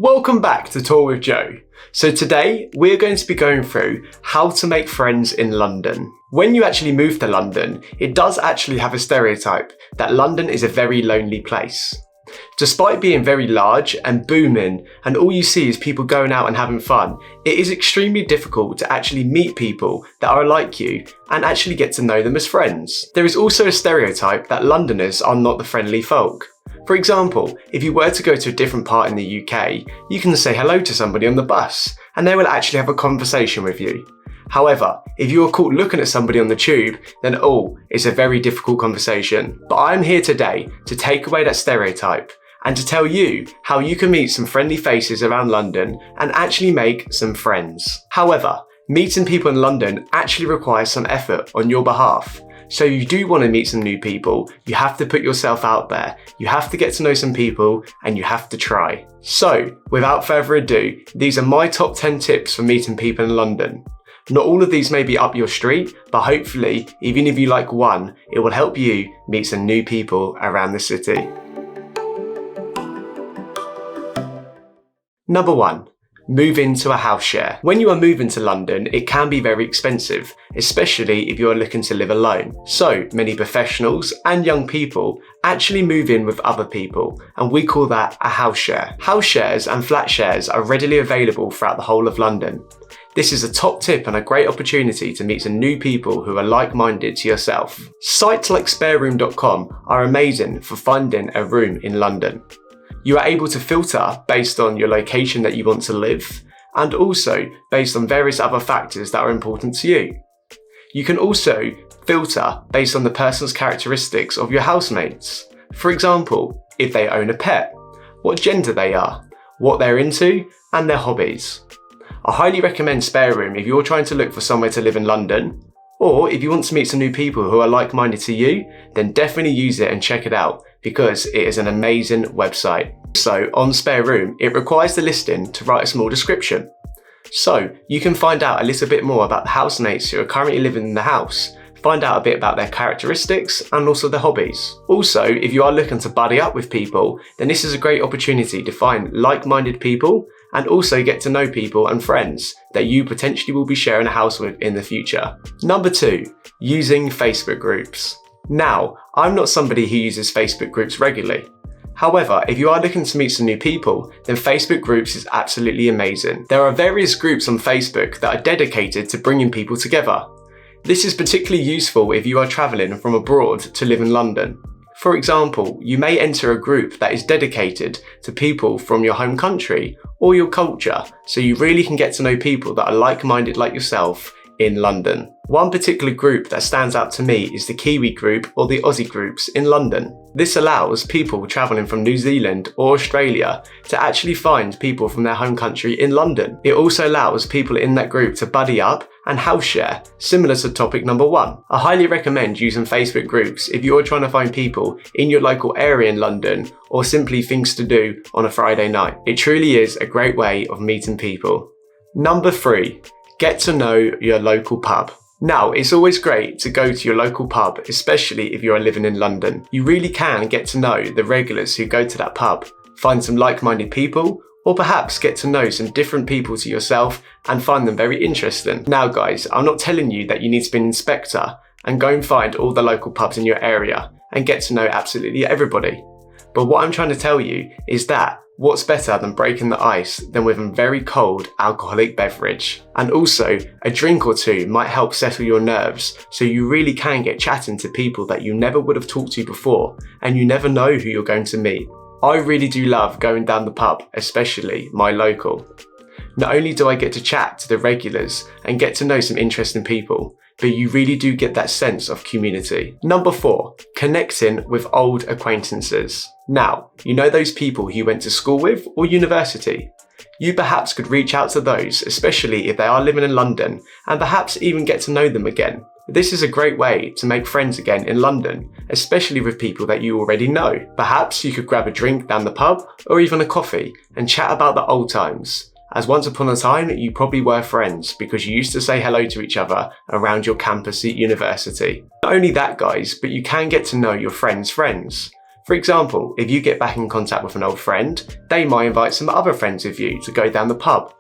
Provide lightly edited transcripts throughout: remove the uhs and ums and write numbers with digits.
Welcome back to Tour with Joe. So today we're going to be going through how to make friends in London. When you actually move to London, it does actually have a stereotype that London is a very lonely place. Despite being very large and booming and all you see is people going out and having fun, it is extremely difficult to actually meet people that are like you and actually get to know them as friends. There is also a stereotype that Londoners are not the friendly folk. For example, if you were to go to a different part in the UK, you can say hello to somebody on the bus and they will actually have a conversation with you. However, if you are caught looking at somebody on the tube, then it's a very difficult conversation. But I'm here today to take away that stereotype and to tell you how you can meet some friendly faces around London and actually make some friends. However, meeting people in London actually requires some effort on your behalf. So you do want to meet some new people, you have to put yourself out there, you have to get to know some people, and you have to try. So, without further ado, these are my top 10 tips for meeting people in London. Not all of these may be up your street, but hopefully, even if you like one, it will help you meet some new people around the city. Number 1. Move into a house share. When you are moving to London, it can be very expensive, especially if you are looking to live alone. So many professionals and young people actually move in with other people, and we call that a house share. House shares and flat shares are readily available throughout the whole of London. This is a top tip and a great opportunity to meet some new people who are like-minded to yourself. Sites like SpareRoom.com are amazing for finding a room in London. You are able to filter based on your location that you want to live, and also based on various other factors that are important to you. You can also filter based on the person's characteristics of your housemates. For example, if they own a pet, what gender they are, what they're into, and their hobbies. I highly recommend SpareRoom if you're trying to look for somewhere to live in London, or if you want to meet some new people who are like-minded to you, then definitely use it and check it out because it is an amazing website. So on SpareRoom, it requires the listing to write a small description. So you can find out a little bit more about the housemates who are currently living in the house, find out a bit about their characteristics and also their hobbies. Also, if you are looking to buddy up with people, then this is a great opportunity to find like-minded people and also get to know people and friends that you potentially will be sharing a house with in the future. Number 2, using Facebook groups. Now, I'm not somebody who uses Facebook groups regularly. However, if you are looking to meet some new people, then Facebook groups is absolutely amazing. There are various groups on Facebook that are dedicated to bringing people together. This is particularly useful if you are travelling from abroad to live in London. For example, you may enter a group that is dedicated to people from your home country or your culture, so you really can get to know people that are like-minded like yourself in London. One particular group that stands out to me is the Kiwi group or the Aussie groups in London. This allows people travelling from New Zealand or Australia to actually find people from their home country in London. It also allows people in that group to buddy up and house share, similar to topic number 1. I highly recommend using Facebook groups if you're trying to find people in your local area in London or simply things to do on a Friday night. It truly is a great way of meeting people. Number 3. Get to know your local pub. Now, it's always great to go to your local pub, especially if you are living in London. You really can get to know the regulars who go to that pub, find some like-minded people, or perhaps get to know some different people to yourself and find them very interesting. Now guys, I'm not telling you that you need to be an inspector and go and find all the local pubs in your area and get to know absolutely everybody. But what I'm trying to tell you is that what's better than breaking the ice than with a very cold alcoholic beverage? And also, a drink or two might help settle your nerves, so you really can get chatting to people that you never would have talked to before, and you never know who you're going to meet. I really do love going down the pub, especially my local. Not only do I get to chat to the regulars and get to know some interesting people, but you really do get that sense of community. Number 4, connecting with old acquaintances. Now, you know those people you went to school with or university? You perhaps could reach out to those, especially if they are living in London, and perhaps even get to know them again. This is a great way to make friends again in London, especially with people that you already know. Perhaps you could grab a drink down the pub or even a coffee and chat about the old times. As once upon a time, you probably were friends because you used to say hello to each other around your campus at university. Not only that guys, but you can get to know your friends' friends. For example, if you get back in contact with an old friend, they might invite some other friends with you to go down the pub.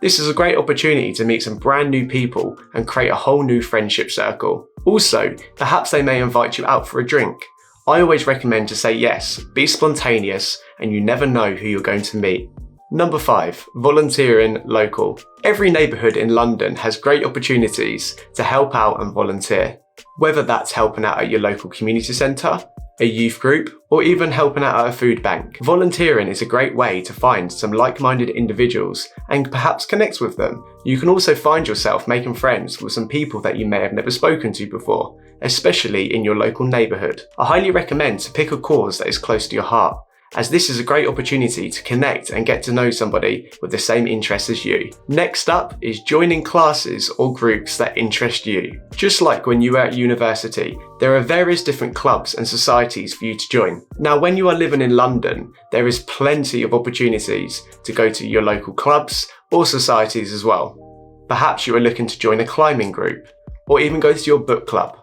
This is a great opportunity to meet some brand new people and create a whole new friendship circle. Also, perhaps they may invite you out for a drink. I always recommend to say yes, be spontaneous, and you never know who you're going to meet. Number 5, volunteering local. Every neighbourhood in London has great opportunities to help out and volunteer. Whether that's helping out at your local community centre, a youth group, or even helping out at a food bank. Volunteering is a great way to find some like-minded individuals and perhaps connect with them. You can also find yourself making friends with some people that you may have never spoken to before, especially in your local neighbourhood. I highly recommend to pick a cause that is close to your heart, as this is a great opportunity to connect and get to know somebody with the same interests as you. Next up is joining classes or groups that interest you. Just like when you were at university, there are various different clubs and societies for you to join. Now, when you are living in London, there is plenty of opportunities to go to your local clubs or societies as well. Perhaps you are looking to join a climbing group, or even go to your book club.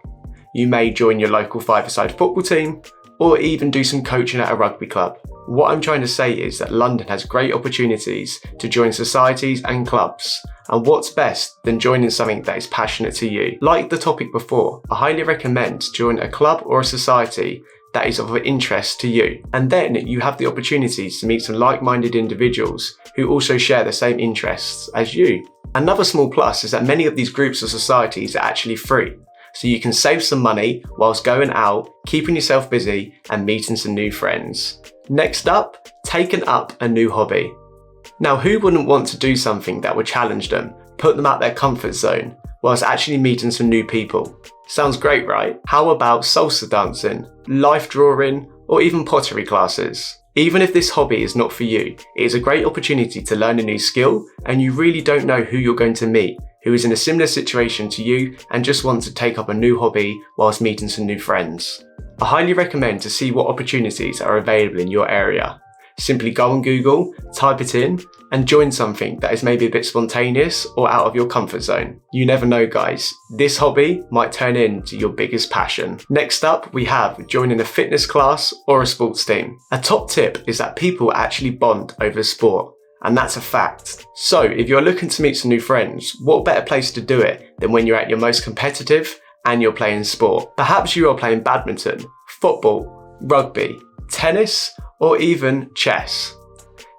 You may join your local five-a-side football team, or even do some coaching at a rugby club. What I'm trying to say is that London has great opportunities to join societies and clubs, and what's best than joining something that is passionate to you? Like the topic before, I highly recommend to join a club or a society that is of interest to you, and then you have the opportunities to meet some like-minded individuals who also share the same interests as you. Another small plus is that many of these groups or societies are actually free, so you can save some money whilst going out, keeping yourself busy and meeting some new friends. Next up, taking up a new hobby. Now, who wouldn't want to do something that would challenge them, put them out their comfort zone, whilst actually meeting some new people? Sounds great, right? How about salsa dancing, life drawing, or even pottery classes? Even if this hobby is not for you, it is a great opportunity to learn a new skill, and you really don't know who you're going to meet, who is in a similar situation to you and just wants to take up a new hobby whilst meeting some new friends. I highly recommend to see what opportunities are available in your area. Simply go on Google, type it in, and join something that is maybe a bit spontaneous or out of your comfort zone. You never know, guys. This hobby might turn into your biggest passion. Next up, we have joining a fitness class or a sports team. A top tip is that people actually bond over sport, and that's a fact. So if you're looking to meet some new friends, what better place to do it than when you're at your most competitive and you're playing sport? Perhaps you are playing badminton, football, rugby, tennis, or even chess.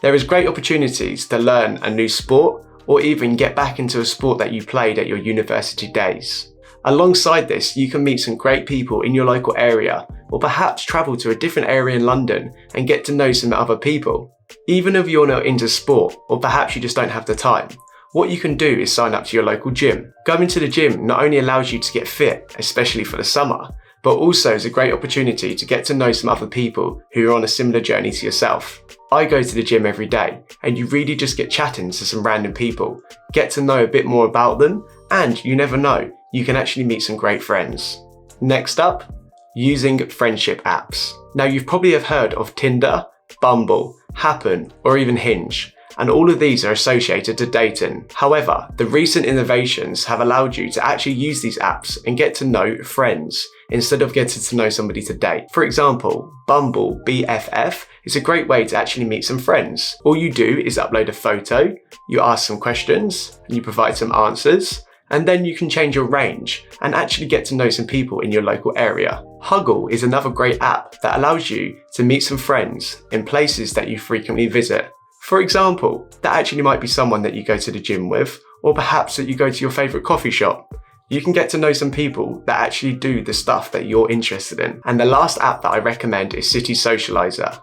There is great opportunities to learn a new sport or even get back into a sport that you played at your university days. Alongside this, you can meet some great people in your local area, or perhaps travel to a different area in London and get to know some other people. Even if you're not into sport, or perhaps you just don't have the time, what you can do is sign up to your local gym. Going to the gym not only allows you to get fit, especially for the summer, but also is a great opportunity to get to know some other people who are on a similar journey to yourself. I go to the gym every day, and you really just get chatting to some random people, get to know a bit more about them, and you never know, you can actually meet some great friends. Next up, using friendship apps. Now, you've probably have heard of Tinder, Bumble, Happen, or even Hinge, and all of these are associated to dating. However, the recent innovations have allowed you to actually use these apps and get to know friends instead of getting to know somebody to date. For example, Bumble BFF is a great way to actually meet some friends. All you do is upload a photo, you ask some questions, and you provide some answers, and then you can change your range and actually get to know some people in your local area. Huggle is another great app that allows you to meet some friends in places that you frequently visit. For example, that actually might be someone that you go to the gym with, or perhaps that you go to your favourite coffee shop. You can get to know some people that actually do the stuff that you're interested in. And the last app that I recommend is City Socializer.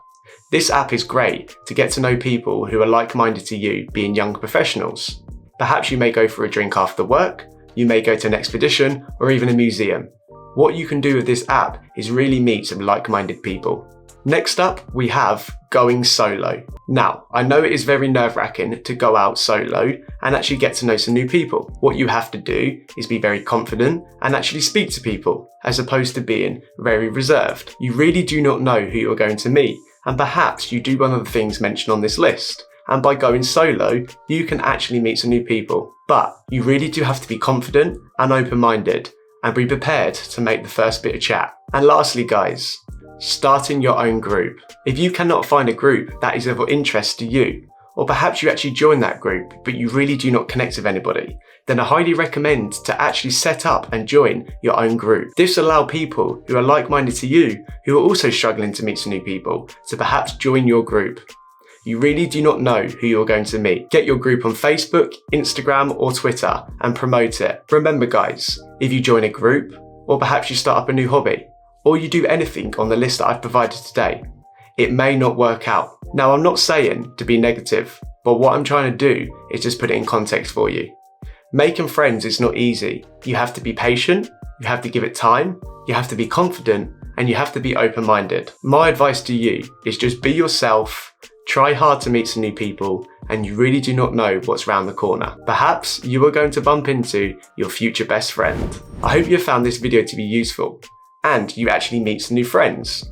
This app is great to get to know people who are like-minded to you, being young professionals. Perhaps you may go for a drink after work, you may go to an expedition, or even a museum. What you can do with this app is really meet some like-minded people. Next up, we have going solo. Now, I know it is very nerve-wracking to go out solo and actually get to know some new people. What you have to do is be very confident and actually speak to people, as opposed to being very reserved. You really do not know who you're going to meet, and perhaps you do one of the things mentioned on this list. And by going solo, you can actually meet some new people. But you really do have to be confident and open-minded, and be prepared to make the first bit of chat. And lastly, guys, starting your own group. If you cannot find a group that is of interest to you, or perhaps you actually join that group but you really do not connect with anybody, then I highly recommend to actually set up and join your own group. This will allow people who are like-minded to you, who are also struggling to meet some new people, to perhaps join your group. You really do not know who you're going to meet. Get your group on Facebook, Instagram or Twitter and promote it. Remember guys, if you join a group, or perhaps you start up a new hobby, or you do anything on the list that I've provided today, it may not work out. Now I'm not saying to be negative, but what I'm trying to do is just put it in context for you. Making friends is not easy. You have to be patient, you have to give it time, you have to be confident, and you have to be open-minded. My advice to you is just be yourself, try hard to meet some new people, and you really do not know what's round the corner. Perhaps you are going to bump into your future best friend. I hope you have found this video to be useful, and you actually meet some new friends.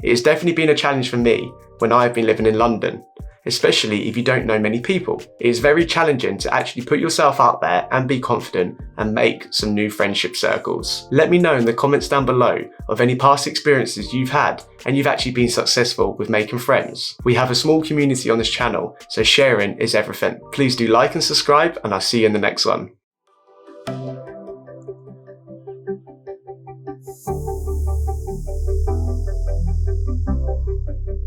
It has definitely been a challenge for me when I have been living in London, especially if you don't know many people. It is very challenging to actually put yourself out there and be confident and make some new friendship circles. Let me know in the comments down below of any past experiences you've had and you've actually been successful with making friends. We have a small community on this channel, so sharing is everything. Please do like and subscribe, and I'll see you in the next one.